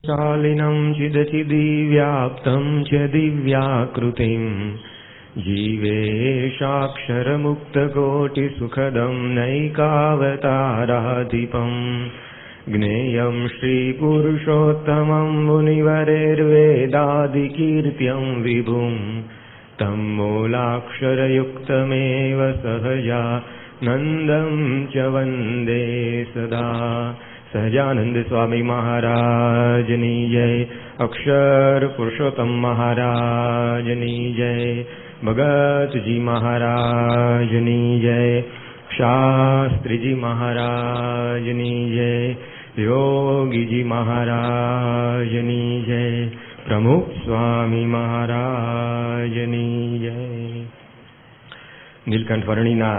शालिनं चिदचिदिव्याप्तं च दिव्याकृतिं जीवेशाक्षरमुक्तकोटिसुखदं नैकावताराधिपम् ज्ञेयं श्रीपुरुषोत्तमं मुनिवरेर्वेदादिकीर्त्यं विभुं तं मूलाक्षरयुक्तमेव सहजानन्दं च वन्दे सदा। सहजानंद स्वामी महाराजनी जय। अक्षर पुरुषोत्तम महाराजनी जय। भगतजी महाराजनी जय। शास्त्री जी महाराजनी जय। योगी जी महाराजनी जय। प्रमुख स्वामी महाराजनी जय। નીલકંઠ વર્ણીના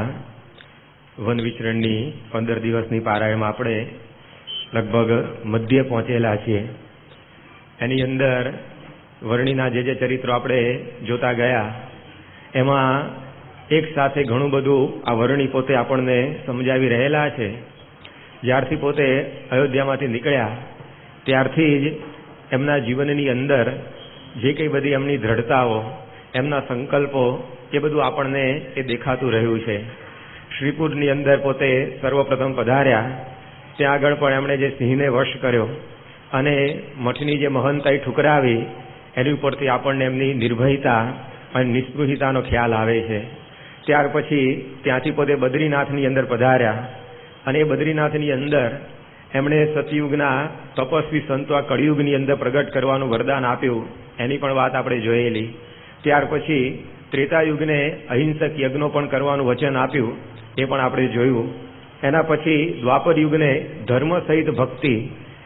વન વિચરણની 15 દિવસની પારાયણમાં આપણે લગભગ મધ્ય પહોંચેલા છીએ. એની અંદર વર્ણીના જે ચરિત્રો આપણે જોતા ગયા એમાં એક સાથે ઘણું બધું આ વર્ણી પોતે આપણને સમજાવી રહેલા છે. જ્યારથી પોતે અયોધ્યામાંથી નીકળ્યા ત્યારથી જ એમના જીવનની અંદર જે કંઈ બધી એમની દ્રઢતાઓ, એમના સંકલ્પો, એ બધું આપણને એ દેખાતું રહ્યું છે. શ્રીપુરની અંદર પોતે સર્વપ્રથમ પધાર્યા. ત્યાં આગળ પણ એમણે જે સિંહને વશ કર્યો અને મઠની જે મહંતાઈ ઠુકરાવી એની ઉપરથી આપણને એમની નિર્ભયતા અને નિસ્પૃહિતાનો ખ્યાલ આવે છે. ત્યાર પછી ત્યાંથી પોતે બદ્રીનાથની અંદર પધાર્યા અને એ બદ્રીનાથની અંદર એમણે સતયુગના તપસ્વી સંતો આ કળિયુગની અંદર પ્રગટ કરવાનું વરદાન આપ્યું, એની પણ વાત આપણે જોયેલી. ત્યાર પછી ત્રેતાયુગને અહિંસક યજ્ઞો પણ કરવાનું વચન આપ્યું, એ પણ આપણે જોયું. એના પછી દ્વાપર યુગને ધર્મ સહિત ભક્તિ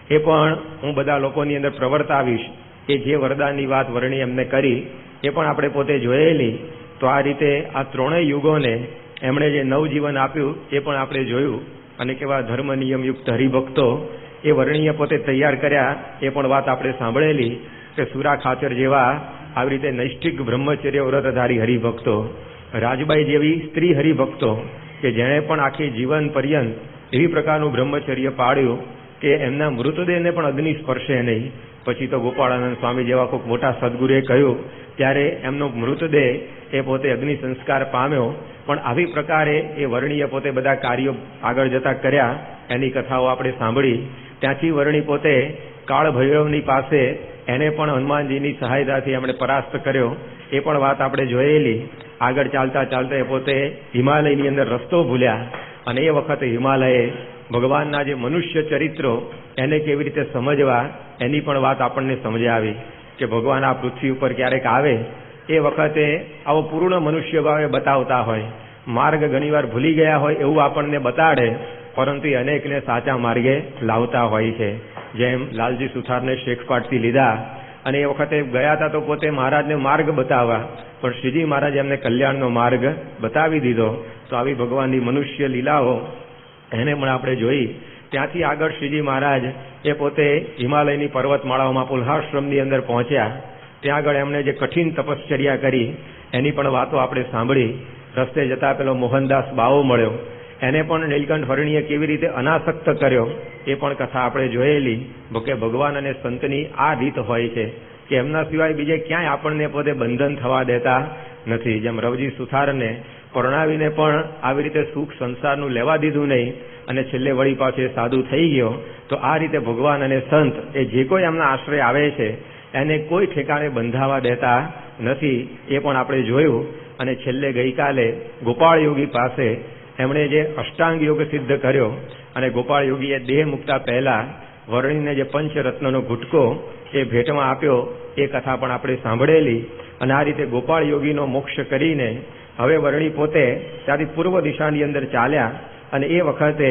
એ પણ હું બધા લોકોની અંદર પ્રવર્તાવીશ, એ જે વરદાનની વાત વર્ણી એમને કરી એ પણ આપણે પોતે જોયેલી. તો આ રીતે આ ત્રણેય યુગોને એમણે જે નવજીવન આપ્યું એ પણ આપણે જોયું. અને કેવા ધર્મ નિયમયુક્ત હરિભક્તો એ વર્ણીએ પોતે તૈયાર કર્યા એ પણ વાત આપણે સાંભળેલી કે સુરા ખાચર જેવા આવી રીતે નૈષ્ઠિક બ્રહ્મચર્ય વ્રતધારી હરિભક્તો, રાજબાઈ જેવી સ્ત્રી હરિભક્તો કે જેણે પણ આખી જીવન પર્યંત એવી પ્રકારનું બ્રહ્મચર્ય પાળ્યું કે એમના મૃતદેહને પણ અગ્નિ સ્પર્શે નહીં. પછી તો ગોપાળાનંદ સ્વામી જેવા કોઈક મોટા સદગુરુએ કહ્યું ત્યારે એમનો મૃતદેહ એ પોતે અગ્નિ સંસ્કાર પામ્યો. પણ આવી પ્રકારે એ વર્ણીએ પોતે બધા કાર્યો આગળ જતા કર્યા, એની કથાઓ આપણે સાંભળી. ત્યાંથી વર્ણી પોતે કાળ ભૈરવની પાસે એને પણ હનુમાનજીની સહાયતાથી એમણે પરાસ્ત કર્યો, એ પણ વાત આપણે જોયેલી. આગળ ચાલતા ચાલતા એ પોતે હિમાલયની અંદર રસ્તો ભૂલ્યા અને એ વખતે હિમાલયે ભગવાનના જે મનુષ્ય ચરિત્રો એને કેવી રીતે સમજવા એની પણ વાત આપણને સમજાવી કે ભગવાન આ પૃથ્વી ઉપર ક્યારેક આવે એ વખતે આવો પૂર્ણ મનુષ્ય ભાવે બતાવતા હોય. માર્ગ ઘણીવાર ભૂલી ગયા હોય એવું આપણને બતાડે, પરંતુ અનેકને સાચા માર્ગે લાવતા હોય છે. જેમ લાલજી સુથારને શેખપાટથી લીધા અને એ વખતે ગયા હતા તો પોતે મહારાજને માર્ગ બતાવવા, પણ શ્રીજી મહારાજ એમને કલ્યાણનો માર્ગ બતાવી દીધો. તો આવી ભગવાનની મનુષ્ય લીલાઓ એને પણ આપણે જોઈ. ત્યાંથી આગળ શ્રીજી મહારાજ એ પોતે હિમાલયની પર્વતમાળાઓમાં પુલ્હાશ્રમની અંદર પહોંચ્યા. ત્યાં આગળ એમણે જે કઠિન તપશ્ચર્યા કરી એની પણ વાતો આપણે સાંભળી. રસ્તે જતા પેલો મોહનદાસ બાવો મળ્યો, એને પણ નીલકંઠ વર્ણીએ કેવી રીતે અનાસક્ત કર્યો એ પણ કથા આપણે જોયેલી. કે ભગવાન અને સંતની આ રીત હોય છે કે એમના સિવાય બીજે ક્યાંય આપણને પોતે બંધન થવા દેતા નથી. જેમ રવજી સુથારને પરણાવીને પણ આવી રીતે સુખ સંસારનું લેવા દીધું નહીં અને છેલ્લે વળી પાછો સાધુ થઈ ગયો. તો આ રીતે ભગવાન અને સંત એ જે કોઈ એમના આશ્રય આવે છે એને કોઈ ઠેકાણે બંધાવા દેતા નથી, એ પણ આપણે જોયું. અને છેલ્લે ગઈકાલે ગોપાળ યોગી પાસે એમણે જે અષ્ટાંગ યોગ સિદ્ધ કર્યો અને ગોપાળ યોગીએ દેહ મૂકતા પહેલા વર્ણીને જે પંચરત્નનો ગુટકો એ ભેટમાં આપ્યો એ કથા પણ આપણે સાંભળેલી. અને આ રીતે ગોપાળ યોગીનો મોક્ષ કરીને હવે વર્ણી પોતે ત્યાંથી પૂર્વ દિશાની અંદર ચાલ્યા અને એ વખતે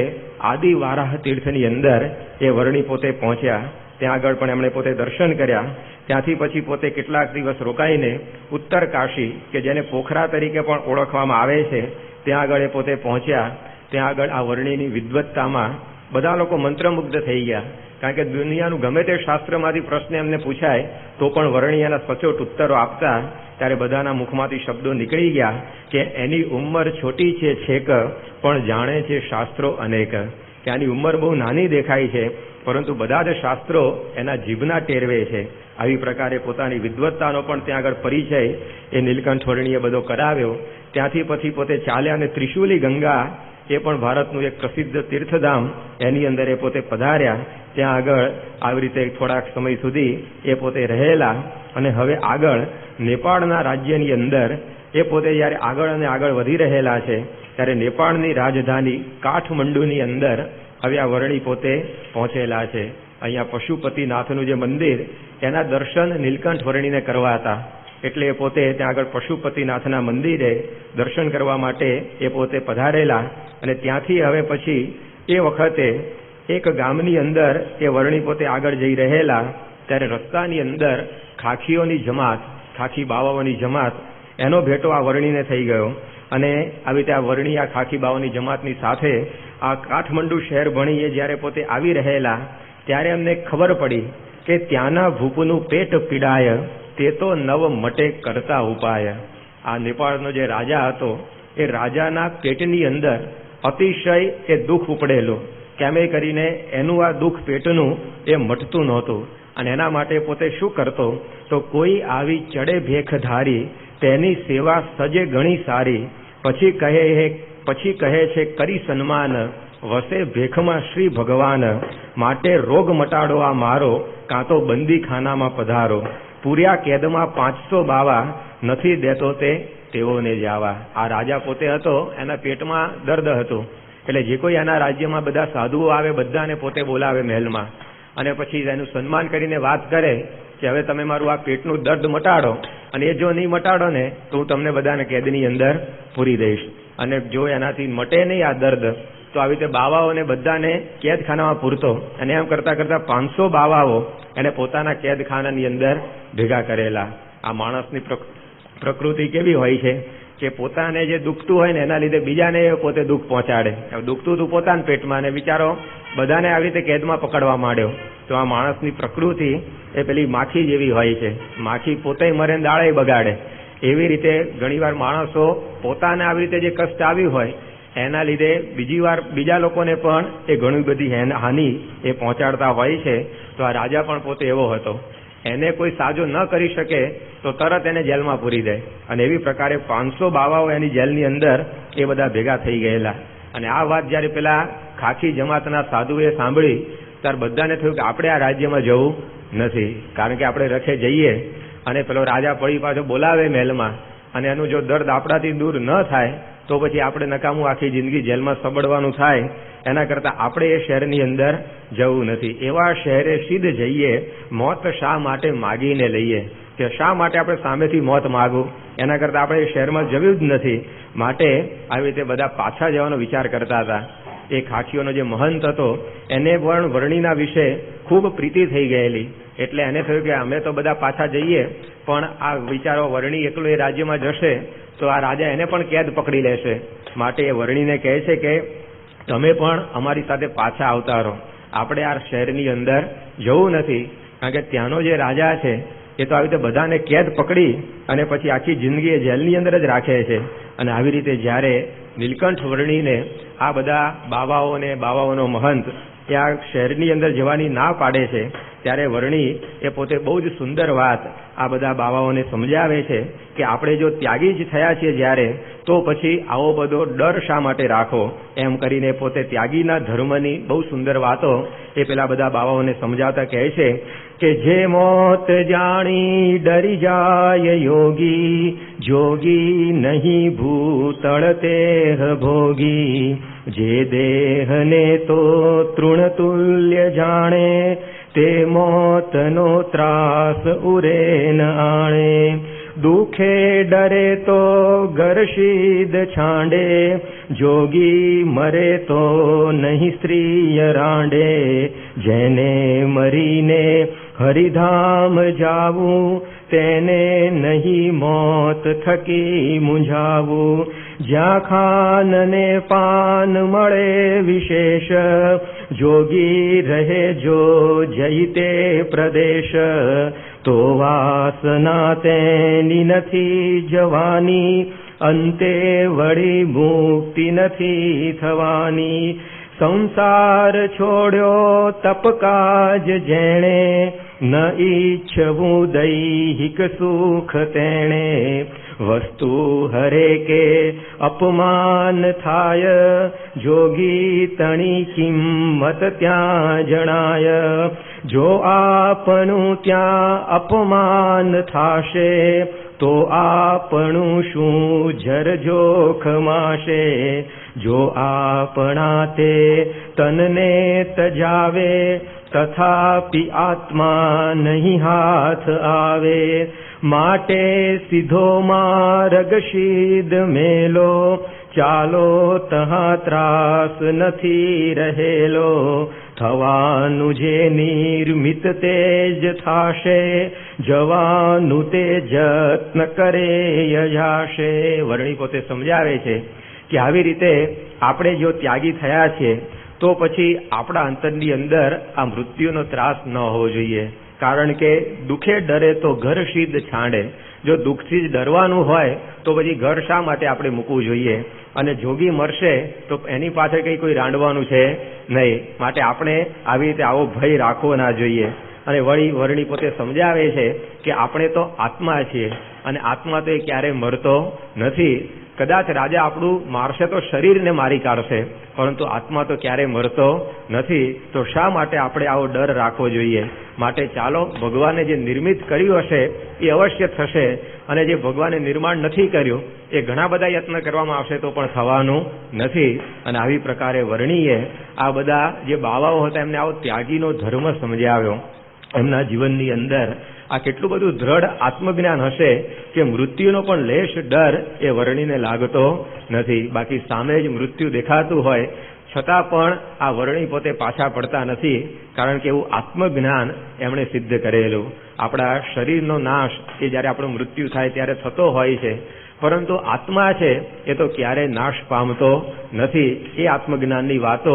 આદિ વારાહ તીર્થની અંદર એ વર્ણી પોતે પહોંચ્યા. ત્યાં આગળ પણ એમણે પોતે દર્શન કર્યા. ત્યાંથી પછી પોતે કેટલાક દિવસ રોકાઈને ઉત્તર કાશી કે જેને પોખરા તરીકે પણ ઓળખવામાં આવે છે ત્યાં આગળ એ પોતે પહોંચ્યા. ત્યાં આગળ આ વર્ણીની વિદ્વત્તામાં બધા લોકો મંત્રમુગ્ધ થઈ ગયા, કારણ કે દુનિયાનું ગમે તે શાસ્ત્રમાંથી પ્રશ્ન એમને પૂછાય તો પણ વર્ણી એના સચોટ ઉત્તરો આપતા. ત્યારે બધાના મુખમાંથી શબ્દો નીકળી ગયા કે એની ઉંમર છોટી છે છેક પણ જાણે છે શાસ્ત્રો અનેક. કે આની ઉંમર બહુ નાની દેખાય છે પરંતુ બધા જ શાસ્ત્રો એના જીભના ટેરવે છે. આવી પ્રકારે પોતાની વિદ્વત્તાનો પણ ત્યાં આગળ પરિચય એ નીલકંઠ વર્ણીએ બધો કરાવ્યો. ત્યાંથી પછી પોતે ચાલ્યા અને ત્રિશુલી ગંગા એ પણ ભારતનું એક પ્રસિદ્ધ તીર્થધામ, એની અંદર એ પોતે પધાર્યા. ત્યાં આગળ આવી રીતે થોડાક સમય સુધી એ પોતે રહેલા અને હવે આગળ નેપાળના રાજ્યની અંદર એ પોતે જ્યારે આગળ અને આગળ વધી રહેલા છે ત્યારે નેપાળની રાજધાની કાઠમંડુની અંદર હવે આ વર્ણી પોતે પહોંચેલા છે. અહીંયા પશુપતિનાથનું જે મંદિર એના દર્શન નીલકંઠ વર્ણીને કરવા હતા, એટલે એ પોતે ત્યાં આગળ પશુપતિનાથના મંદિરે દર્શન કરવા માટે એ પોતે પધારેલા. અને ત્યાંથી હવે પછી એ વખતે એક ગામની અંદર એ વર્ણી પોતે આગળ જઈ રહેલા ત્યારે રસ્તાની અંદર ખાખીઓની જમાત, ખાખી બાવાઓની જમાત, એનો ભેટો આ વર્ણીને થઈ ગયો. અને આવી રીતે આ વર્ણી આ ખાખી બાવાની જમાતની સાથે આ કાઠમંડુ શહેર ભણીએ જ્યારે પોતે આવી રહેલા ત્યારે એમને ખબર પડી કે ત્યાંના ભૂપનું પેટ પીડાય તે તો નવ મટે કરતા ઉપાય. આ નેપાળનો જે રાજા હતો એ રાજાના પેટની અંદર અતિશય એ દુઃખ ઉપડેલું, કેમે કરીને એનું આ દુઃખ પેટનું એ મટતું નહોતું. અને એના માટે પોતે શું કરતો તો કોઈ આવી ચડે ભેખ ધારી તેની સેવા સજે ઘણી સારી. પછી કહે છે કરી સન્માન વસે ભેખમાં શ્રી ભગવાન. માટે રોગ મટાડો આ મારો કાં તો બંદી ખાનામાં પધારો. પૂર્યા કેદમાં 500 બાવા નથી દેતો તે તેઓને જાવા. આ રાજા પોતે હતો, એના પેટમાં દર્દ હતું, એટલે જે કોઈ એના રાજ્યમાં બધા સાધુઓ આવે બધાને પોતે બોલાવે મહેલમાં અને પછી એનું સન્માન કરીને વાત કરે કે હવે તમે મારું આ પેટનું દર્દ મટાડો, અને એ જો નહીં મટાડો ને તો હું તમને બધાને કેદની અંદર પૂરી દઈશ. અને જો એનાથી મટે નહીં આ દર્દ તો આવી રીતે બાવાઓને બધાને કેદખાનામાં પૂરતો. અને એમ કરતાં કરતાં 500 બાવાઓ એને પોતાના કેદખાનાની અંદર ભેગા કરેલા. આ માણસની પ્રકૃતિ કેવી હોય છે કે પોતાને જે દુખતું હોય ને એના લીધે બીજાને પોતે દુઃખ પહોંચાડે. દુખતું હતું પોતાના પેટમાં અને વિચારો બધાને આવી રીતે કેદમાં પકડવા માંડ્યો. તો આ માણસની પ્રકૃતિ એ પેલી માખી જેવી હોય છે. માખી પોતે મરે દાળે બગાડે. એવી રીતે ઘણીવાર માણસો પોતાને આવી રીતે જે કષ્ટ આવ્યું હોય એના લીધે બીજા લોકોને પણ એ ઘણી બધી હાનિ એ પહોંચાડતા હોય છે. તો આ રાજા પણ પોતે એવો હતો, એને કોઈ સાજો ન કરી શકે તો તરત એને જેલમાં પૂરી દે. અને એવી પ્રકારે 500 બાવાઓ એની જેલની અંદર એ બધા ભેગા થઈ ગયેલા. અને આ વાત જ્યારે પેલા ખાખી જમાતના સાધુએ સાંભળી ત્યારે બધાને થયું કે આપણે આ રાજ્યમાં જવું નથી, કારણ કે આપણે રખે જઈએ અને પેલો રાજા પડી પાછો બોલાવે મહેલમાં અને એનું જો દર્દ આપણાથી દૂર ન થાય તો પછી આપણે નકામું આખી જિંદગી જેલમાં સબડવાનું થાય. એના કરતાં આપણે એ શહેરની અંદર જવું નથી. એવા શહેરે સીધ જઈએ મોત શા માટે માગીને લઈએ. કે શા માટે આપણે સામેથી મોત માગવું, એના કરતાં આપણે એ શહેરમાં જવું જ નથી. માટે આવી રીતે બધા પાછા જવાનો વિચાર કરતા હતા. એ ખાખીઓનો જે મહંત હતો એને પણ વર્ણીના વિશે ખૂબ પ્રીતિ થઈ ગયેલી, એટલે એને થયું કે અમે તો બધા પાછા જઈએ પણ આ વિચારો વર્ણી એકલો એ રાજ્યમાં જશે તો આ રાજા એને પણ કેદ પકડી લેશે. માટે એ વર્ણીને કહે છે કે તમે પણ અમારી સાથે પાછા આવતા રહો, આપણે આ શહેરની અંદર જવું નથી, કારણ કે ત્યાંનો જે રાજા છે એ તો આવી રીતે બધાને કેદ પકડી અને પછી આખી જિંદગી એ જેલની અંદર જ રાખે છે. અને આવી રીતે જ્યારે નીલકંઠ વર્ણીને આ બધા બાવાઓનો મહંત એ આ શહેરની અંદર જવાની ના પાડે છે ત્યારે વર્ણી એ પોતે બહુ જ સુંદર વાત આ બધા બાવાઓને સમજાવે છે કે આપણે જો ત્યાગી જ થયા છીએ જ્યારે, તો પછી આવો બધો ડર શા માટે રાખો. એમ કરીને પોતે ત્યાગીના ધર્મની બહુ સુંદર વાતો એ પેલા બધા બાવાઓને સમજાવતા કહે છે કે જે મોત જાણી ડરી જાય યોગી, જોગી નહીં ભૂતળ તેહ ભોગી. જે દેહને તો તૃણતુલ્ય જાણે, તે મોતનો ત્રાસ ઉરે ન આણે. દુખે ડરે તો ગરશીદ છાંડે, જોગી મરે તો નહીં સ્ત્રીય રાંડે. જેને મરીને હરિધામ જાવું, તેને નહીં મોત થકી મૂંઝાવું. જ્યાં ખાન ને પાન મળે વિશેષ, જોગી રહે જો જઈતે પ્રદેશ. તો વાસના તેની નથી જવાની, અંતે વળી મુક્તિ નથી થવાની. સંસાર છોડ્યો તપ કાજ જેણે, ન ઈચ્છવું દૈહિક સુખ તેણે. વસ્તુ હરે કે અપમાન થાય, જોગી તણી કિંમત ત્યાં જણાય. જો આપણું ત્યાં અપમાન થાશે, તો આપણું શું જર જોખમાશે. જો આપણા તે તનને તજાવે, તથાપિ આત્મા નહીં હાથ આવે. માટે સીધો માર્ગ સિદ્ધ મેલો, ચાલો તહા ત્રાસ નથી રહેલો. થવાનું જે નિર્મિત તે જ થાશે, જવાનું તે જત્ન કરે યજાશે. વર્ણી પોતે સમજાવે છે કે આવી રીતે આપણે જો ત્યાગી થયા છે, તો પછી આપણા અંતરની અંદર આ મૃત્યુનો ત્રાસ ન હોવો જોઈએ. કારણ કે દુઃખે ડરે તો ઘર સિદ્ધ છાંડે. જો દુઃખથી જ ડરવાનું હોય તો પછી ઘર શા માટે આપણે મૂકવું જોઈએ? અને જોગી મરશે તો એની પાછળ કંઈ કોઈ રાંડવાનું છે નહીં. માટે આપણે આવી રીતે આવો ભય રાખવો ના જોઈએ. અને વળી વર્ણી પોતે સમજાવે છે કે આપણે તો આત્મા છીએ, અને આત્મા તો એ ક્યારેય મરતો નથી. કદાચ રાજા આપણું મારશે તો શરીરને મારી કાઢશે, પરંતુ આત્મા તો ક્યારેય મરતો નથી. તો શા માટે આપણે આવો ડર રાખવો જોઈએ? માટે ચાલો, ભગવાને જે નિર્મિત કર્યું હશે એ અવશ્ય થશે, અને જે ભગવાને નિર્માણ નથી કર્યું એ ઘણા બધા યત્ન કરવામાં આવશે તો પણ થવાનું નથી. અને આવી પ્રકારે વર્ણીએ આ બધા જે બાવાઓ હતા એમને આવો ત્યાગીનો ધર્મ સમજાવ્યો. એમના જીવનની અંદર આ કેટલું બધું દ્રઢ આત્મજ્ઞાન હશે કે મૃત્યુનો પણ લેશ ડર એ વર્ણીને લાગતો નથી. બાકી સામે જ મૃત્યુ દેખાતું હોય છતાં પણ આ વર્ણી પોતે પાછા પડતા નથી, કારણ કે એવું આત્મજ્ઞાન એમણે સિદ્ધ કરેલું. આપણા શરીરનો નાશ એ જ્યારે આપણું મૃત્યુ થાય ત્યારે થતો હોય છે, પરંતુ આત્મા છે એ તો ક્યારેય નાશ પામતો નથી. એ આત્મજ્ઞાનની વાતો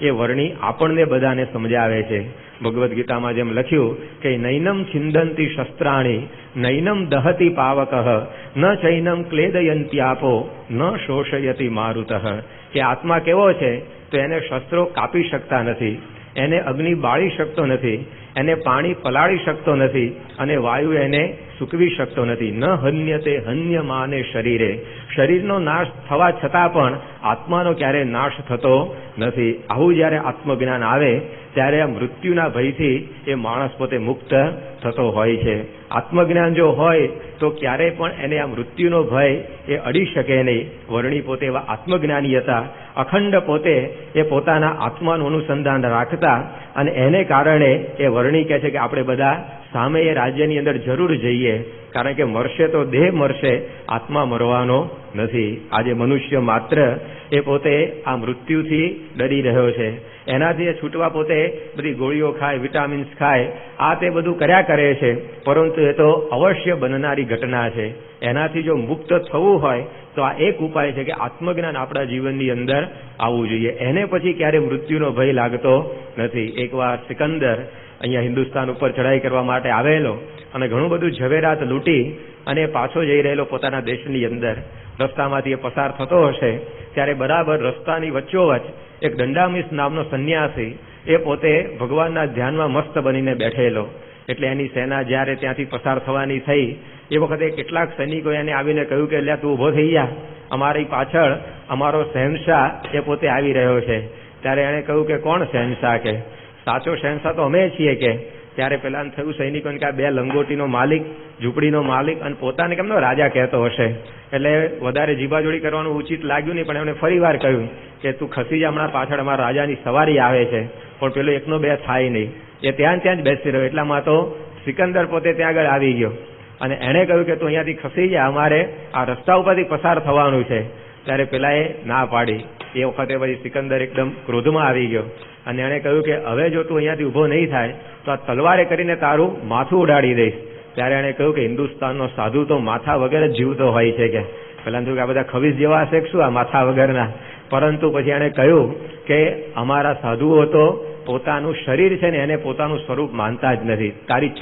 એ વર્ણી આપણને બધાને સમજાવે છે. ભગવદ્ ગીતામાં જેમ લખ્યું કે નૈનમ છિંદંતી શસ્ત્રાણી, નૈનમ દહતી પાવકઃ, ન ચૈનમ ક્લેદયંત્યાપો, ન શોષયતી મારુતઃ. કે આત્મા કેવો છે તો એને શસ્ત્રો કાપી શકતા નથી, એને અગ્નિ બાળી શકતો નથી, એને પાણી પલાળી શકતો નથી, અને વાયુ એને સૂકવી શકતો નથી. ન હન્યતે હન્યમાને શરીરે. શરીરનો નાશ થવા છતાં પણ આત્માનો ક્યારે નાશ થતો નથી. આવું જ્યારે આત્મજ્ઞાન આવે ત્યારે આ મૃત્યુના ભયથી એ માણસ પોતે મુક્ત થતો હોય છે. આત્મજ્ઞાન જો હોય તો ક્યારેય પણ એને આ મૃત્યુનો ભય એ અડી શકે નહીં. વર્ણી પોતે એવા આત્મજ્ઞાની હતા. અખંડ પોતે એ પોતાના આત્માનું અનુસંધાન રાખતા, અને એને કારણે એ વર્ણી કહે છે કે આપણે બધા સામે એ રાજ્યની અંદર જરૂર જઈએ, કારણ કે મરશે તો દેહ મરશે, આત્મા મરવાનો નથી. આજે મનુષ્ય માત્ર એ પોતે આ મૃત્યુથી ડરી રહ્યો છે. એનાથી છૂટવા પોતે બધી ગોળીઓ ખાય, વિટામિન્સ ખાય, આ તે બધું કર્યા કરે છે, પરંતુ એ તો અવશ્ય બનનારી ઘટના છે. એનાથી જો મુક્ત થવું હોય તો આ એક ઉપાય છે કે આત્મજ્ઞાન આપણા જીવનની અંદર આવવું જોઈએ. એને પછી ક્યારે મૃત્યુનો ભય લાગતો નથી. એકવાર સિકંદર અહીંયા હિન્દુસ્તાન ઉપર ચઢાઈ કરવા માટે આવેલો, અને ઘણું બધું ઝવેરાત લૂંટી અને પાછો જઈ રહેલો પોતાના દેશની અંદર. રસ્તામાંથી એ પસાર થતો હશે ત્યારે બરાબર રસ્તાની વચ્ચોવચ એક દંડામીસ નામનો સંન્યાસી એ પોતે ભગવાનના ધ્યાનમાં મસ્ત બનીને બેઠેલો. એટલે એની સેના જ્યારે ત્યાંથી પસાર થવાની થઈ એ વખતે કેટલાક સૈનિકો એને આવીને કહ્યું કે લ્યા તું ઊભો થઈ જા, અમારી પાછળ અમારો શહેનશાહ એ પોતે આવી રહ્યો છે. ત્યારે એણે કહ્યું કે કોણ શહેનશાહ? કે સાચો શહેનશાહ તો અમે છીએ. કે ત્યારે પેલા થયું સૈનિકોને કે આ બે લંગોટીનો માલિક, ઝૂંપડીનો માલિક, અને પોતાને કેમનો રાજા કહેતો હશે. એટલે વધારે જીબાજોડી કરવાનું ઉચિત લાગ્યું નહીં, પણ એમણે ફરી વાર કહ્યું કે તું ખસી જા, હમણાં પાછળ અમારા રાજાની સવારી આવે છે. પણ પેલો એકનો બે થાય નહીં, એ ત્યાં જ બેસી રહ્યો. એટલામાં તો સિકંદર પોતે ત્યાં આગળ આવી ગયો, અને એણે કહ્યું કે તું અહીંયાથી ખસી જા, અમારે આ રસ્તા ઉપરથી પસાર થવાનું છે. ત્યારે પેલાએ ના પાડી. એ વખતે પછી સિકંદર એકદમ ક્રોધમાં આવી ગયો, અને એણે કહ્યું કે હવે જો તું અહીંયાથી ઊભો નહીં થાય તો આ તલવારે કરીને તારું માથું ઉડાડી દઈશ. ત્યારે એણે કહ્યું કે હિન્દુસ્તાનનો સાધુ તો માથા વગર જ જીવતો હોય છે. કે પેલા થયું કે આ બધા ખવીસ જેવા હશે શું આ માથા વગરના? પરંતુ પછી એણે કહ્યું કે અમારા સાધુઓ તો પોતાનું શરીર છે ને એને પોતાનું સ્વરૂપ માનતા જ નથી. તારી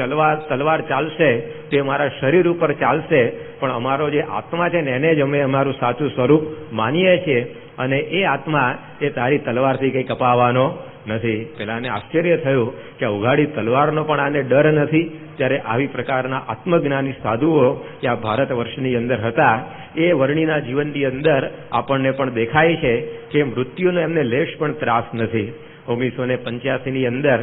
તલવાર ચાલશે તે મારા શરીર ઉપર ચાલશે, પણ અમારો જે આત્મા છે ને એને જ અમે અમારું સાચું સ્વરૂપ માનીએ છીએ. અને એ આત્મા એ તારી તલવારથી કંઈ કપાવાનો નથી. પેલાને આશ્ચર્ય થયું કે ઉઘાડી તલવારનો પણ આને ડર નથી. ત્યારે આવી પ્રકારના આત્મજ્ઞાની સાધુઓ કે આ ભારત વર્ષની અંદર હતા, એ વર્ણિના જીવનની અંદર આપણને પણ દેખાય છે કે મૃત્યુનો એમને લેશ પણ ત્રાસ નથી. 1985ની અંદર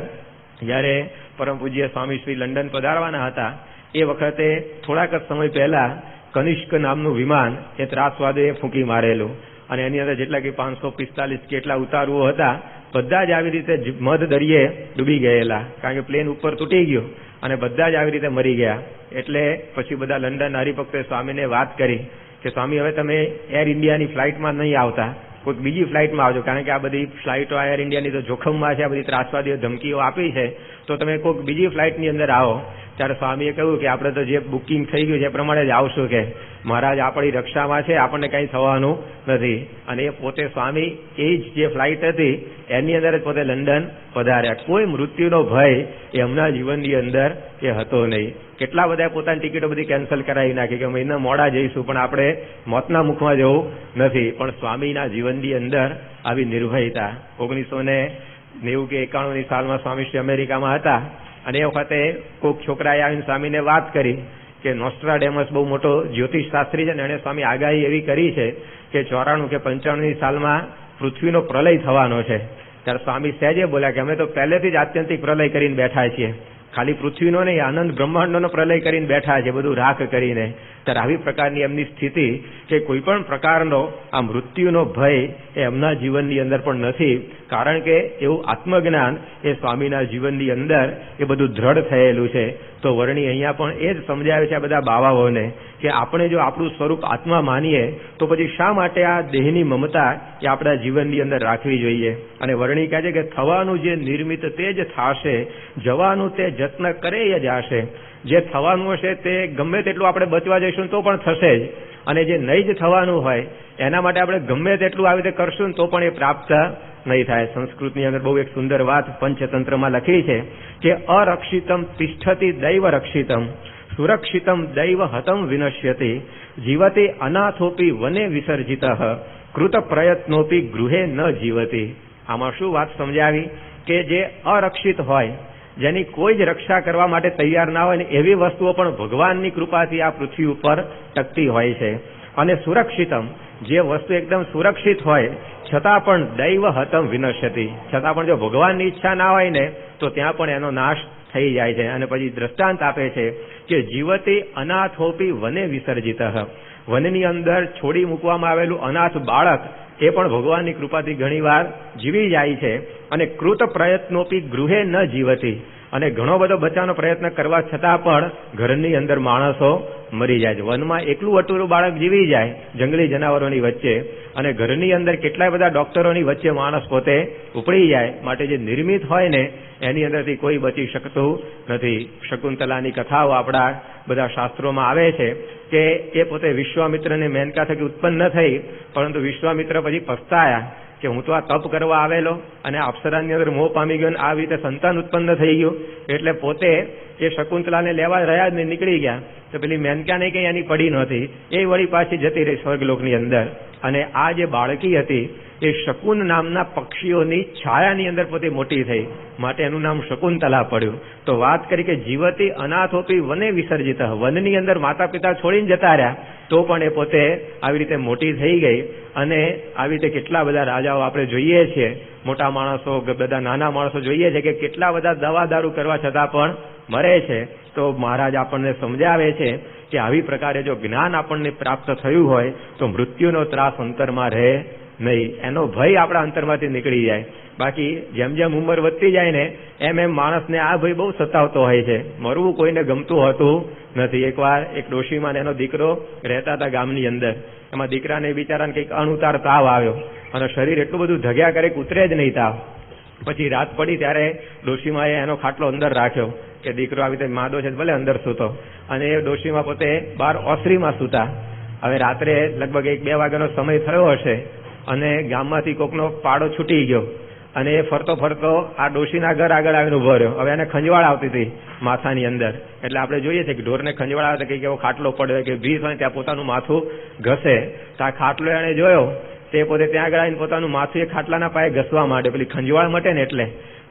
જ્યારે પરમ પૂજ્ય સ્વામી શ્રી લંડન પધારવાના હતા, એ વખતે થોડાક જ સમય પહેલા કનિષ્ક નામનું વિમાન એ ત્રાસવાદે ફૂંકી મારેલું અને એની અંદર જેટલા કે 545 કેટલા ઉતારુઓ હતા, બધા જ આવી રીતે મધ દરિયે ડૂબી ગયેલા, કારણ કે પ્લેન ઉપર તૂટી ગયું અને બધા જ આવી રીતે મરી ગયા. એટલે પછી બધા લંડન હરિભક્તોએ સ્વામીને વાત કરી કે સ્વામી, હવે તમે એર ઇન્ડિયાની ફ્લાઇટમાં નહીં આવતા, કોઈક બીજી ફ્લાઇટમાં આવજો, કારણ કે આ બધી ફ્લાઇટો એર ઇન્ડિયાની તો જોખમમાં છે, આ બધી ત્રાસવાદીઓ ધમકીઓ આપી છે, તો તમે કોઈક બીજી ફ્લાઇટની અંદર આવો. ત્યારે સ્વામીએ કહ્યું કે આપણે તો જે બુકિંગ થઈ ગયું છે એ પ્રમાણે જ આવશું, કે મહારાજ આપણી રક્ષામાં છે, આપણને કંઈ થવાનું નથી. અને એ પોતે સ્વામી એ જ જે ફ્લાઇટ હતી એની અંદર જ પોતે લંડન પધાર્યા. કોઈ મૃત્યુનો ભય એ એમના જીવનની અંદર એ હતો નહીં. કેટલા બધા પોતાની ટિકિટો બધી કેન્સલ કરાવી નાખી કે અમે એના મોડા જઈશું, પણ આપણે મોતના મુખમાં જવું નથી. પણ સ્વામીના જીવનની અંદર આવી નિર્ભયતા. 1990 કે 91ની સાલમાં સ્વામી શ્રી અમેરિકામાં હતા અને એ વખતે કોઈક છોકરાએ આવીને સ્વામીને વાત કરી કે નોસ્ટ્રાડેમસ બહુ મોટો જ્યોતિષ શાસ્ત્રી છે ને, એણે સ્વામી આગાહી એવી કરી છે કે 94 કે 95ની સાલમાં પૃથ્વીનો પ્રલય થવાનો છે. ત્યારે સ્વામી સહેજે બોલ્યા કે અમે તો પહેલેથી જ આત્યંતિક પ્રલય કરીને બેઠા છીએ, ખાલી પૃથ્વીનો નહીં, આનંદ બ્રહ્માંડનો પ્રલય કરીને બેઠા છે, બધું રાખ કરીને. ત્યારે આવી પ્રકારની એમની સ્થિતિ કે કોઈ પણ પ્રકારનો આ મૃત્યુનો ભય એ એમના જીવનની અંદર પણ નથી, કારણ કે એવું આત્મજ્ઞાન એ સ્વામીના જીવનની અંદર એ બધું દ્રઢ થયેલું છે. તો વર્ણી અહીંયા પણ એ જ સમજાવે છે આ બધા બાવાઓને કે આપણે જો આપણું સ્વરૂપ આત્મા માનીએ તો પછી શા માટે આ દેહની મમતા એ આપણા જીવનની અંદર રાખવી જોઈએ. અને વર્ણી કહે છે કે થવાનું જે નિર્મિત તે જ થાશે, જવાનું તે જત્ન કરે જ આશે. જે થવાનું હશે તે ગમે તેટલું આપણે બચવા જઈશું તો પણ થશે જ, અને જે નહીં જ થવાનું હોય એના માટે આપણે ગમે તેટલું આવી રીતે કરશું તો પણ એ પ્રાપ્ત નહીં થાય. સંસ્કૃતની અંદર બહુ એક સુંદર વાત પંચતંત્રમાં લખી છે કે અરક્ષિતમ તિષ્ઠતિ દૈવ રક્ષિતમ, સુરક્ષિતમ દૈવ હતમ વિનશ્યતિ, જીવતે અનાથોપી વને વિસર્જિત, કૃત પ્રયત્નોપી ગૃહે ન જીવતી. આમાં શું વાત સમજાવી કે જે અરક્ષિત હોય, જેની કોઈ જ રક્ષા કરવા માટે તૈયાર ના હોય ને એવી વસ્તુઓ પણ ભગવાનની કૃપાથી આ પૃથ્વી ઉપર ટકતી હોય છે. અને સુરક્ષિતમ, જે વસ્તુ એકદમ સુરક્ષિત હોય છતાં પણ દૈવ હતમ વિનશ્યતિ, છતાં પણ જો ભગવાનની ઈચ્છા ના હોય ને તો ત્યાં પણ એનો નાશ થઈ જાય છે. અને પછી દ્રષ્ટાંત આપે છે કે જીવતે અનાથોપી વને વિસર્જિત, વનની અંદર છોડી મૂકવામાં આવેલું અનાથ બાળક એ પણ ભગવાનની કૃપાથી ઘણીવાર જીવી જાય છે. અને કૃત પ્રયત્નોપી ગૃહે ન જીવતી, અને ઘણો બધો બચાવનો પ્રયત્ન કરવા છતાં પણ ઘરની અંદર માણસો મરી જાય છે. વનમાં એકલું અટુરું બાળક જીવી જાય જંગલી જનાવરોની વચ્ચે, અને ઘરની અંદર કેટલાય બધા ડોક્ટરોની વચ્ચે માણસ પોતે ઉપડી જાય. માટે જે નિર્મિત હોય ને એની અંદરથી કોઈ બચી શકતું નથી. શકુંતલાની કથાઓ આપણા બધા શાસ્ત્રોમાં આવે છે કે એ પોતે વિશ્વામિત્રને મેનકા થકી ઉત્પન્ન ન થઈ, પરંતુ વિશ્વામિત્ર પછી પસ્તાયા કે હું તો આ તપ કરવા આવેલો અને અપ્સરાની અંદર મોહ પામી ગયો, આ રીતે સંતાન ઉત્પન્ન થઈ ગયું. એટલે પોતે એ શકુંતલાને લેવા રહ્યા જ નહીં, નીકળી ગયા. તો પેલી મેનકાને કંઈ એની પડી નહોતી, એ વળી પાછી જતી રહી સ્વર્ગલોકની અંદર. અને આ જે બાળકી હતી એ શકુન નામના પક્ષીઓની છાયાની અંદર પોતે મોટી થઈ, માટે એનું નામ શકુંતલા પડ્યું. તો વાત કરી કે જીવતી અનાથોપી વને વિસર્જિત, વનની અંદર માતા પિતા છોડીને જતા રહ્યા તો પણ એ પોતે આવી રીતે મોટી થઈ ગઈ. અને આવી રીતે કેટલા બધા રાજાઓ આપણે જોઈએ છીએ, મોટા માણસો, બધા નાના માણસો જોઈએ છે કે કેટલા બધા દવા દારૂ કરવા છતાં પણ મરે છે. તો મહારાજ આપણને સમજાવે છે કે આવી પ્રકારે જો જ્ઞાન આપણને પ્રાપ્ત થયું હોય તો મૃત્યુનો ત્રાસ અંતરમાં રહે નહીં, એનો ભય આપણા અંતરમાંથી નીકળી જાય. બાકી જેમ જેમ ઉંમર વધતી જાય ને એમ એમ માણસને આ ભય બહુ સતાવતો હોય છે. મરવું કોઈને ગમતું હોતું નથી. એકવાર એક ડોશીમાં એનો દીકરો રહેતા હતા ગામની અંદર. એમાં દીકરાને બિચારાને કંઈક અણુતાર તાવ આવ્યો અને શરીર એટલું બધું ધગ્યા કરે કે ઉતરે જ નહીં તાવ. પછી રાત પડી ત્યારે ડોશીમાએ એનો ખાટલો અંદર રાખ્યો કે દીકરો આવી રીતે માદો છે ભલે અંદર સૂતો, અને એ ડોશીમાં પોતે બહાર ઓસરીમાં સૂતા. હવે રાત્રે લગભગ 1-2 વાગ્યાનો સમય થયો હશે અને ગામમાંથી કોકનો પાડો છૂટી ગયો અને એ ફરતો ફરતો આ ડોશીના ઘર આગળ આવીને ઉભો રહ્યો. હવે એને ખંજવાળ આવતી હતી માથાની અંદર. એટલે આપણે જોઈએ છીએ કે ઢોરને ખંજવાળ આવે તો કંઈક એવો ખાટલો પડ્યો કે ભીસ હોય ત્યાં પોતાનું માથું ઘસે. તો આ ખાટલો એને જોયો તે પોતે ત્યાં આગળ આવીને પોતાનું માથું એ ખાટલાના પાયે ઘસવા માંડ્યો, પેલી ખંજવાળ મટે ને એટલે.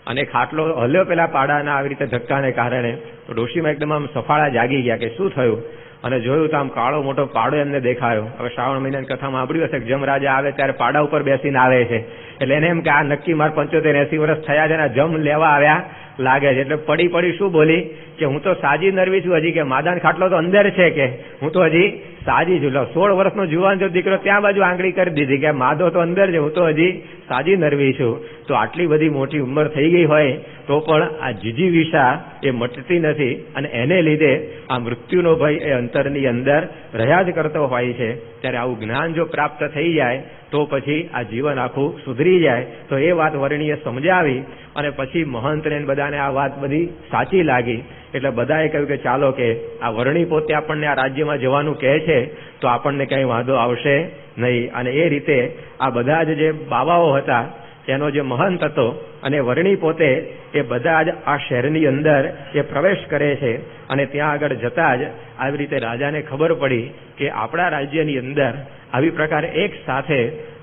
અને ખાટલો હલ્યો પેલા પાડાના આવી રીતે ધક્કાને કારણે. તો ડોશીમાં એકદમ આમ સફાળા જાગી ગયા કે શું થયું, અને જોયું તો આમ કાળો મોટો પાડો એમને દેખાયો. હવે શ્રાવણ મહિનાની કથામાં સાંભળ્યું હશે કે જમરાજા આવે ત્યારે પાડા ઉપર બેસીને આવે છે, એટલે એને એમ કે આ નક્કી મારે 75-80 વર્ષ થયા છે ને જમ લેવા આવ્યા લાગે છે. એટલે પડી શું બોલી કે હું તો સાજી નરવી છું હજી, કે માદાન ખાટલો તો અંદર છે, કે હું તો હજી સાજી છું. 16 વર્ષનો જુવાન જો દીકરો ત્યાં બાજુ આંગળી કરી દીધી કે માદો તો અંદર છે, હું તો હજી સાજી નરવી છું. તો આટલી બધી મોટી ઉંમર થઈ ગઈ હોય તો પણ આ જીજીવિષા એ મટતી નથી, અને એને લીધે આ મૃત્યુનો ભય એ અંતરની અંદર રહ્યા જ કરતો હોય છે. ત્યારે આવું જ્ઞાન જો પ્રાપ્ત થઈ જાય તો પછી આ જીવન આખું સુધરી જાય. તો એ વાત વર્ણીએ સમજાવી, અને પછી મહંતને બધાને આ વાત બધી સાચી લાગી. એટલે બધાએ કહ્યું કે ચાલો કે આ વર્ણી પોતે આપણને આ રાજ્યમાં જવાનું કહે છે તો આપણને કંઈ વાંધો આવશે નહીં. અને એ રીતે આ બધા જ જે બાવાઓ હતા એનો જે મહંત હતો અને વર્ણી પોતે એ બધા જ આ શહેરની અંદર એ પ્રવેશ કરે છે. અને ત્યાં આગળ જતા જ આવી રીતે રાજાને ખબર પડી કે આપણા રાજ્યની અંદર આવી પ્રકારે એક સાથે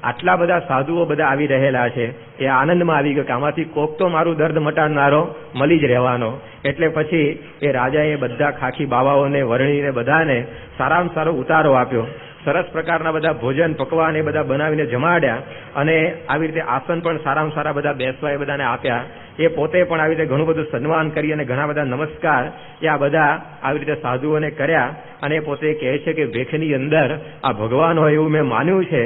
આટલા બધા સાધુઓ બધા આવી રહેલા છે. એ આનંદમાં આવી ગયો કે આમાંથી કોક તો મારું દર્દ મટાડનારો મળી જ રહેવાનો. એટલે પછી એ રાજાએ બધા ખાખી બાવાઓને વર્ણીને બધાને સારામાં સારો ઉતારો આપ્યો. સરસ પ્રકારના બધા ભોજન પકવાન એ બધા બનાવીને જમાડ્યા, અને આવી રીતે આસન પણ સારામાં સારા બધા બેસવા એ બધાને આપ્યા. એ પોતે પણ આવી રીતે ઘણું બધું સન્માન કરી અને ઘણા બધા નમસ્કાર એ આ બધા આવી રીતે સાધુઓને કર્યા. અને પોતે કહે છે કે ભેખની અંદર આ ભગવાન હોય એવું મેં માન્યું છે,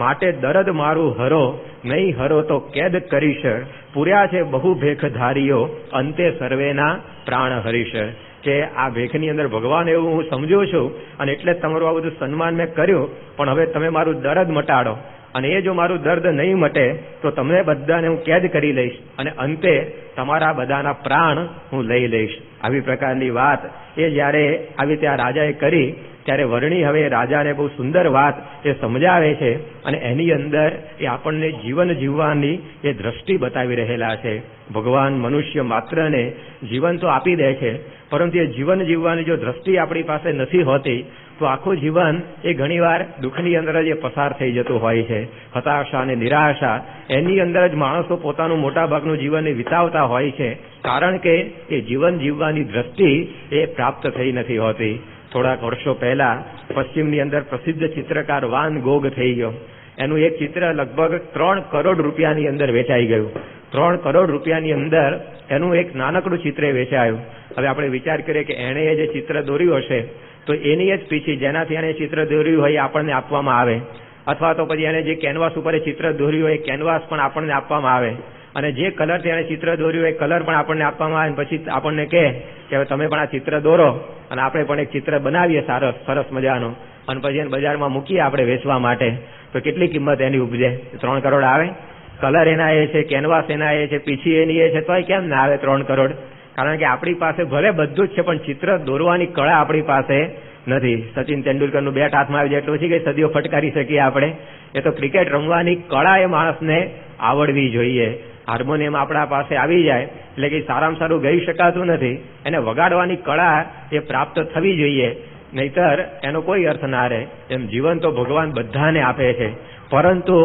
માટે દરદ મારું હરો, નહીં હરો તો કેદ કરીશ. પૂર્યા છે બહુ ભેખધારીઓ, અંતે સર્વેના પ્રાણ હરીશ. કે આ ભેખની અંદર ભગવાન એવું હું સમજુ છું, અને એટલે જ તમારું આ બધું સન્માન મેં કર્યું. પણ હવે તમે મારું દર્દ મટાડો, અને એ જો મારું દર્દ નહીં મટે તો તમને બધાને હું કેદ કરી લઈશ, અને અંતે તમારા બધાના પ્રાણ હું લઈ લઈશ. આવી પ્રકારની વાત એ જ્યારે આવી રીતે આ રાજાએ કરી ત્યારે વર્ણી હવે રાજાને બહુ સુંદર વાત એ સમજાવે છે. અને એની અંદર એ આપણને જીવન જીવવાની એ દ્રષ્ટિ બતાવી રહેલા છે. ભગવાન મનુષ્ય માત્રને જીવન તો આપી દે છે, પરંતુ એ જીવન જીવવાની જો દ્રષ્ટિ આપણી પાસે નથી હોતી તો આખું જીવન એ ઘણીવાર દુઃખની અંદર જ પસાર થઈ જતું હોય છે. હતાશા અને નિરાશા એની અંદર જ માણસો પોતાનું મોટાભાગનું જીવન વિતાવતા હોય છે, કારણ કે એ જીવન જીવવાની દ્રષ્ટિ એ પ્રાપ્ત થઈ નથી હોતી. થોડાક વર્ષો પહેલા પશ્ચિમની અંદર પ્રસિદ્ધ ચિત્રકાર વાન ગોગ થઈ ગયો. એનું એક ચિત્ર લગભગ 3 કરોડ રૂપિયાની અંદર વેચાઈ ગયું. 3 કરોડ રૂપિયાની અંદર એનું એક નાનકડું ચિત્ર વેચાયું. હવે આપણે વિચાર કરીએ કે એણે જે ચિત્ર દોર્યું હશે તો એની જ પીછી જેનાથી એને ચિત્ર દોર્યું હોય આપણને આપવામાં આવે, અથવા તો પછી એને જે કેનવાસ ઉપર ચિત્ર દોર્યું હોય એ કેનવાસ પણ આપણને આપવામાં આવે, અને જે કલરથી એને ચિત્ર દોર્યું હોય એ કલર પણ આપણને આપવામાં આવે. પછી આપણને કહે કે હવે તમે પણ આ ચિત્ર દોરો અને આપણે પણ એક ચિત્ર બનાવીએ સરસ મજાનું, અને પછી એને બજારમાં મૂકીએ આપણે વેચવા માટે. તો કેટલી કિંમત એની ઉપજે? 3 કરોડ આવે. કલર એના એ છે, કેનવાસ એના એ છે, પીછી એની એ છે, તો કેમ ના આવે 3 કરોડ? કારણ કે આપણી પાસે ભલે બધું જ છે પણ ચિત્ર દોરવાની કળા આપણી પાસે નથી. સચિન તેંડુલકરનું બેટ હાથમાં આવી જાય એટલે ઓછી કઈ સદીઓ ફટકારી શકીએ આપણે. એ તો ક્રિકેટ રમવાની કળા એ માણસને આવડવી જોઈએ. હાર્મોનિયમ આપણા પાસે આવી જાય એટલે કે સારામાં સારું ગાઈ શકાતું નથી, એને વગાડવાની કળા એ પ્રાપ્ત થવી જોઈએ, નહીતર એનો કોઈ અર્થ ના રહે. એમ જીવન તો ભગવાન બધાને આપે છે, પરંતુ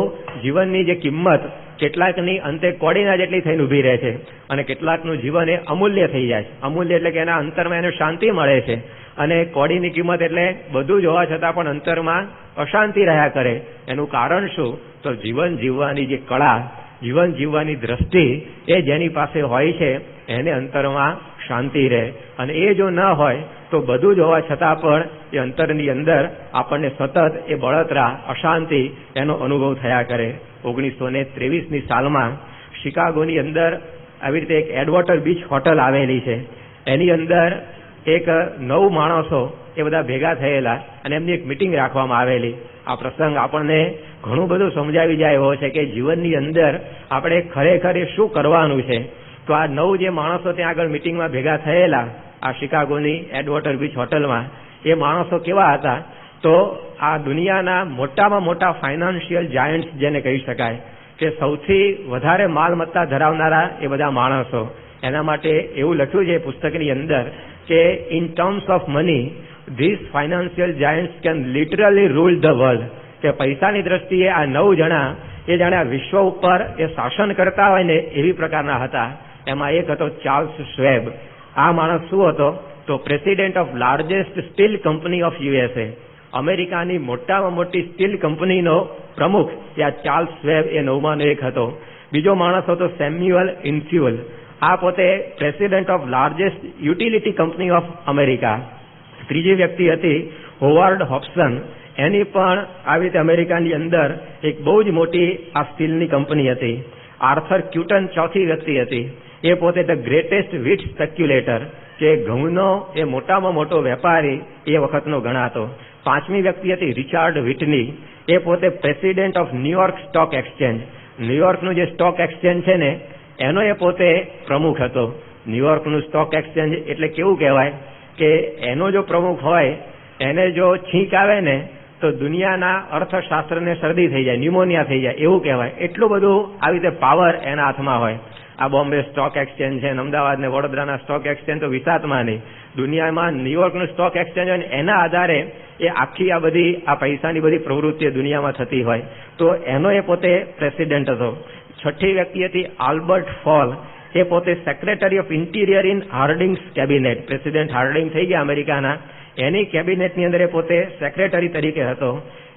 જીવનની જે કિંમત કેટલાકની અંતે કોડીના જેટલી થઈને ઉભી રહે છે, અને કેટલાકનું જીવન એ અમૂલ્ય થઈ જાય છે. અમૂલ્ય એટલે કે એના અંતરમાં એને શાંતિ મળે છે, અને કોડીની કિંમત એટલે બધું જ હોવા છતાં પણ અંતરમાં અશાંતિ રહ્યા કરે. એનું કારણ શું? તો જીવન જીવવાની જે કળા, જીવન જીવવાની દ્રષ્ટિ એ જેની પાસે હોય છે એને અંતરમાં શાંતિ રહે. અને એ જો ન હોય તો બધું જ હોવા છતાં પણ એ અંતરની અંદર આપણને સતત એ બળતરા, અશાંતિ એનો અનુભવ થયા કરે. 1923ની સાલમાં શિકાગોની અંદર આવી રીતે એક એડવોટર બીચ હોટલ આવેલી છે. એની અંદર એક 9 માણસો એ બધા ભેગા થયેલા અને એમની એક મિટિંગ રાખવામાં આવેલી. આ પ્રસંગ આપણને ઘણું બધું સમજાવી જાય એવો છે કે જીવનની અંદર આપણે ખરેખર શું કરવાનું છે. તો આ 9 જે માણસો ત્યાં આગળ મિટિંગમાં ભેગા થયેલા આ શિકાગોની એડવોટર બીચ હોટલમાં, એ માણસો કેવા હતા? તો આ દુનિયાના મોટામાં મોટા ફાઇનાન્શિયલ જાયન્ટ્સ જેને કહી શકાય કે સૌથી વધારે માલમત્તા ધરાવનારા એ બધા માણસો. એના માટે એવું લખ્યું છે પુસ્તકની અંદર કે in terms of money this financial Giants can literally rule the world. કે પૈસાની દ્રષ્ટિએ આ 9 જણા એ જાણે આ વિશ્વ ઉપર એ શાસન કરતા હોય ને એવી પ્રકારના હતા. એમાં એક હતો ચાર્લ્સ શ્વેબ. આ માણસ શું હતો? તો president of largest steel company of USA. અમેરિકાની મોટામાં મોટી સ્ટીલ કંપનીનો પ્રમુખ એ આ ચાર્લ્સ શ્વેબ એ 9માંનો એક હતો. બીજો માણસ હતો સેમ્યુઅલ ઇન્સ્યુઅલ. આ પોતે president of largest utility company of America. ત્રીજી વ્યક્તિ હતી હોવાર્ડ હોબ્સન. એની પણ આવી રીતે અમેરિકાની અંદર એક બહુ જ મોટી આ સ્ટીલની કંપની હતી. આર્થર ક્યુટન ચોથી વ્યક્તિ હતી. એ પોતે ધ ગ્રેટેસ્ટ વ્હીટ સ્પેક્યુલેટર, કે ઘઉંનો એ મોટામાં મોટો વેપારી એ વખતનો ગણાતો. પાંચમી વ્યક્તિ હતી રિચાર્ડ વ્હિટની. એ પોતે president of New York stock exchange. ન્યુયોર્કનું જે સ્ટોક એક્સચેન્જ છે ને એનો એ પોતે પ્રમુખ હતો. ન્યુયોર્કનું સ્ટોક એક્સચેન્જ એટલે કેવું કહેવાય કે એનો જો પ્રમુખ હોય એને જો છીંક આવે ને તો દુનિયાના અર્થશાસ્ત્રને શરદી થઈ જાય, ન્યુમોનિયા થઈ જાય એવું કહેવાય. એટલું બધું આવી રીતે પાવર એના હાથમાં હોય. આ બોમ્બે સ્ટોક એક્સચેન્જ છે, અમદાવાદ ને વડોદરાના સ્ટોક એક્સચેન્જ તો વિસાતમાં નહીં, દુનિયામાં ન્યુયોર્કનું સ્ટોક એક્સચેન્જ હોય ને એના આધારે એ આખી આ બધી આ પૈસાની બધી પ્રવૃત્તિઓ દુનિયામાં થતી હોય. તો એનો એ પોતે પ્રેસિડેન્ટ હતો. છઠ્ઠી વ્યક્તિ હતી આલ્બર્ટ ફોલ. એ પોતે secretary of interior in Harding's cabinet. President Harding થઈ ગયા અમેરિકાના, એની કેબિનેટની અંદર એ પોતે સેક્રેટરી તરીકે હતો.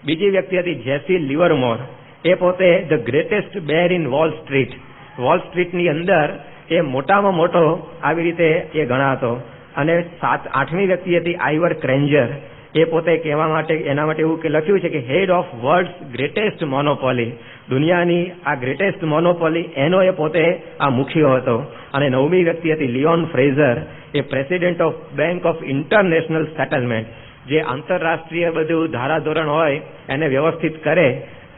બીજી વ્યક્તિ હતી જેસી લિવરમોર. એ પોતે the greatest bear in Wall Street. Wall સ્ટ્રીટની અંદર એ મોટામાં મોટો આવી રીતે એ ગણાતો. અને આઠમી વ્યક્તિ હતી આઈવર ક્રેન્જર. એ પોતે કહેવા માટે એના માટે એવું કે લખ્યું છે કે head of world's greatest monopoly. દુનિયાની આ ગ્રેટેસ્ટ મોનોપોલી એનો એ પોતે આ મુખ્ય હતો. અને નવમી વ્યક્તિ હતી લિયોન ફ્રેઝર. એ president of bank of international settlement. જે આંતરરાષ્ટ્રીય બધું ધારાધોરણ હોય એને વ્યવસ્થિત કરે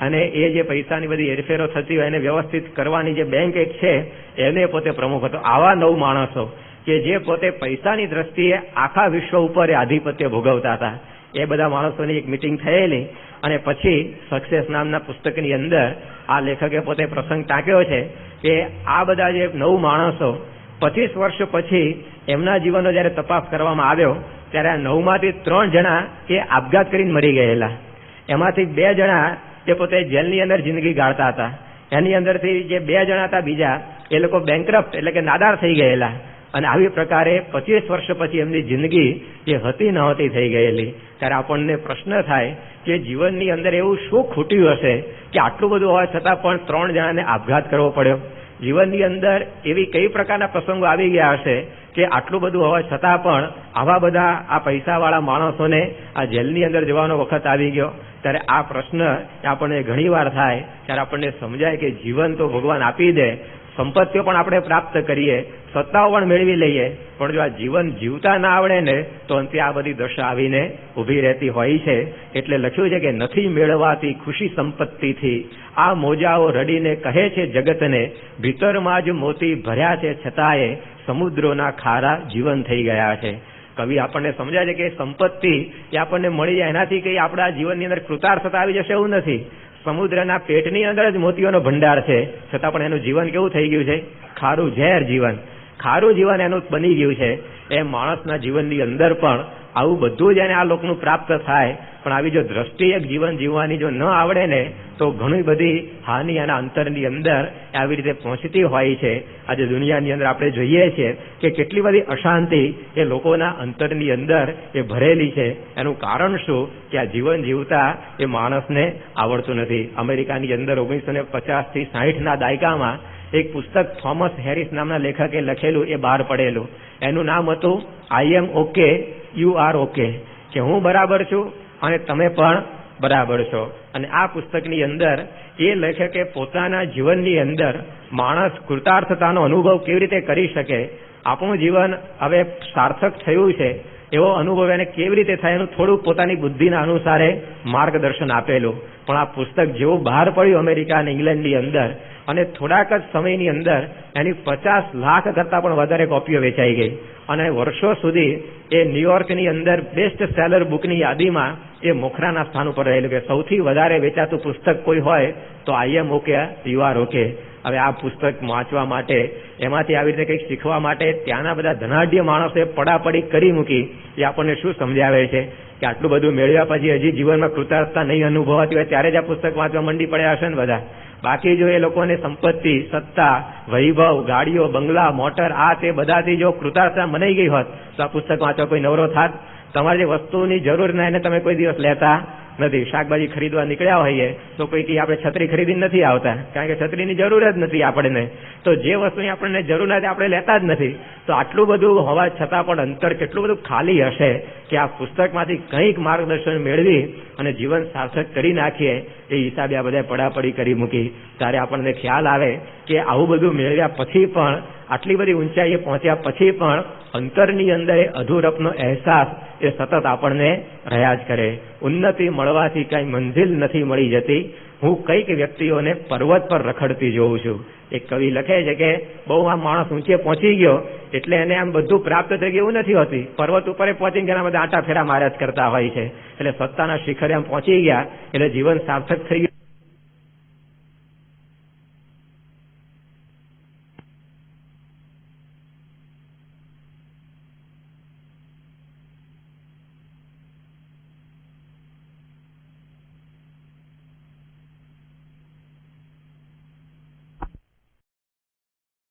અને એ જે પૈસાની બધી હેરફેરો થતી હોય એને વ્યવસ્થિત કરવાની જે બેંક એક છે એને પોતે પ્રમુખ હતો. આવા 9 માણસો કે જે પોતે પૈસાની દ્રષ્ટિએ આખા વિશ્વ ઉપર આધિપત્ય ભોગવતા હતા. એ બધા માણસોની એક મિટિંગ થયેલી અને પછી સક્સેસ નામના પુસ્તકની અંદર આ લેખકે પોતે પ્રસંગ ટાંક્યો છે કે આ બધા જે 9 માણસો 25 વર્ષ પછી એમના જીવનનો જયારે તપાસ કરવામાં આવ્યો ત્યારે આ 9માંથી 3 જણા એ આપઘાત કરીને મરી ગયેલા. એમાંથી 2 જણા એ પોતે જેલની અંદર જિંદગી ગાળતા હતા. એની અંદરથી જે 2 જણા હતા બીજા એ લોકો બેંકરપ્ટ એટલે કે નાદાર થઈ ગયેલા. અને આવી પ્રકારે 25 વર્ષ પછી એમની જિંદગી જે હતી નહોતી થઈ ગયેલી. ત્યારે આપણને પ્રશ્ન થાય કે જીવનની અંદર એવું શું ખૂટ્યું હશે કે આટલું બધું હોવા છતાં પણ 3 જણાને આપઘાત કરવો પડ્યો. જીવનની અંદર એવી કઈ પ્રકારના પ્રસંગો આવી ગયા હશે કે આટલું બધું હોવા છતાં પણ આવા બધા આ પૈસાવાળા માણસોને આ જેલની અંદર જવાનો વખત આવી ગયો. ત્યારે આ પ્રશ્ન આપણને ઘણી વાર થાય ત્યારે આપણને સમજાય કે જીવન તો ભગવાન આપી દે, સંપત્તિઓ પણ આપણે પ્રાપ્ત કરીએ, સત્તાઓ પણ મેળવી લઈએ, પણ જો આ જીવન જીવતા ના આવડે ને તો અંતે આ બધી દશા આવીને ઊભી રહેતી હોય છે. એટલે લખ્યું છે કે નથી મેળવાતી ખુશી સંપત્તિથી, આ મોજાઓ રડીને કહે છે જગતને, ભીતરમાં જ મોતી ભર્યા છે છતાંય સમુદ્રોના ખારા જીવન થઈ ગયા છે. કવિ આપણને સમજાય છે કે સંપત્તિ એ આપણને મળી જાય એનાથી કઈ આપણા જીવનની અંદર કૃતાર્થતા આવી જશે એવું નથી. સમુદ્રના પેટની અંદર જ મોતીઓનો ભંડાર છે છતાં પણ એનું જીવન કેવું થઈ ગયું છે? ખારું ઝેર જીવન, ખારું જીવન એનું બની ગયું છે. એ માણસના જીવનની અંદર પણ આવું બધું જ એને આ લોકનું પ્રાપ્ત થાય પણ આવી જો દ્રષ્ટિ એક જીવન જીવવાની જો ન આવડે ને તો ઘણી બધી હાનિ એના અંતરની અંદર આવી રીતે પહોંચતી હોય છે. આજે દુનિયાની અંદર આપણે જોઈએ છીએ કે કેટલી બધી અશાંતિ એ લોકોના અંતરની અંદર એ ભરેલી છે. એનું કારણ શું કે આ જીવન જીવતા એ માણસને આવડતું નથી. અમેરિકાની અંદર 1950 થી 60ના દાયકામાં એક પુસ્તક થોમસ હેરિસ નામના લેખકે લખેલું એ બહાર પડેલું. એનું નામ હતું આઈ એમ ઓકે યુ આર ઓકે, કે હું બરાબર છું અને તમે પણ બરાબર છો. અને આ પુસ્તકની અંદર એ લેખકે પોતાના જીવનની અંદર માણસ કૃતાર્થતાનો અનુભવ કેવી રીતે કરી શકે, આપણું જીવન હવે સાર્થક થયું છે એવો અનુભવ એને કેવી રીતે થાય એનું થોડુંક પોતાની બુદ્ધિના અનુસારે માર્ગદર્શન આપેલું. પણ આ પુસ્તક જેવું બહાર પડ્યું અમેરિકા અને ઇંગ્લેન્ડની અંદર અને થોડાક જ સમયની અંદર એની 50 લાખ કરતાં પણ વધારે કોપીઓ વેચાઈ ગઈ અને વર્ષો સુધી એ ન્યુયોર્કની અંદર બેસ્ટ સેલર બુકની યાદીમાં એ મોખરાના સ્થાન ઉપર રહેલું કે સૌથી વધારે વેચાતું પુસ્તક કોઈ હોય તો આઈ એમ ઓકે, યુ આર ઓકે. હવે આ પુસ્તક વાંચવા માટે, એમાંથી આવી રીતે કંઈક શીખવા માટે ત્યાંના બધા ધનાઢ્ય માણસોએ પડાપડી કરી મૂકી. એ આપણને શું સમજાવે છે કે આટલું બધું મેળવ્યા પછી હજી જીવનમાં કૃતાર્થતા નહીં અનુભવાતી હોય ત્યારે જ આ પુસ્તક વાંચવા મંડી પડ્યા હશે ને બધા. બાકી જો એ લોકોને સંપત્તિ, સત્તા, વૈભવ, ગાડીઓ, બંગલા, મોટર, આ તે બધાથી જો કૃતાર્થતા મનાઈ ગઈ હોત તો આ પુસ્તક વાંચવા કોઈ નવરો થાત? તમારે જે વસ્તુની જરૂર ના એને તમે કોઈ દિવસ લેતા નથી. શાકભાજી ખરીદવા નીકળ્યા હોઈએ તો કોઈ કે આપણે છત્રી ખરીદીને નથી આવતા, કારણ કે છત્રીની જરૂર જ નથી આપણને. તો જે વસ્તુની આપણને જરૂર નથી આપણે લેતા જ નથી. તો આટલું બધું હોવા છતાં પણ અંતર કેટલું બધું ખાલી હશે કે આ પુસ્તકમાંથી કંઈક માર્ગદર્શન મેળવી અને જીવન સાર્થક કરી નાખીએ એ હિસાબે આ બધા પડાપડી કરી મૂકી. ત્યારે આપણને ખ્યાલ આવે કે આવું બધું મેળવ્યા પછી પણ, આટલી બધી ઊંચાઈએ પહોંચ્યા પછી પણ અંતરની અંદર એ અધૂરપનો અહેસાસ એ સતત આપણને રહ્યા જ કરે. ઉન્નતિ મળવાથી કઈ મંજિલ નથી મળી જતી. હું કઈક વ્યક્તિઓને પર્વત પર રખડતી જોઉં છું. એક કવિ લખે છે કે બહુ આમ માણસ ઊંચે પહોંચી ગયો એટલે એને આમ બધું પ્રાપ્ત થઈ ગયું એવું નથી હોતી. પર્વત ઉપર પહોંચીને ઘણા બધા આંટા ફેરા માર્યા જ કરતા હોય છે. એટલે સત્તાના શિખરે આમ પહોંચી ગયા એટલે જીવન સાર્થક થઈ ગયું.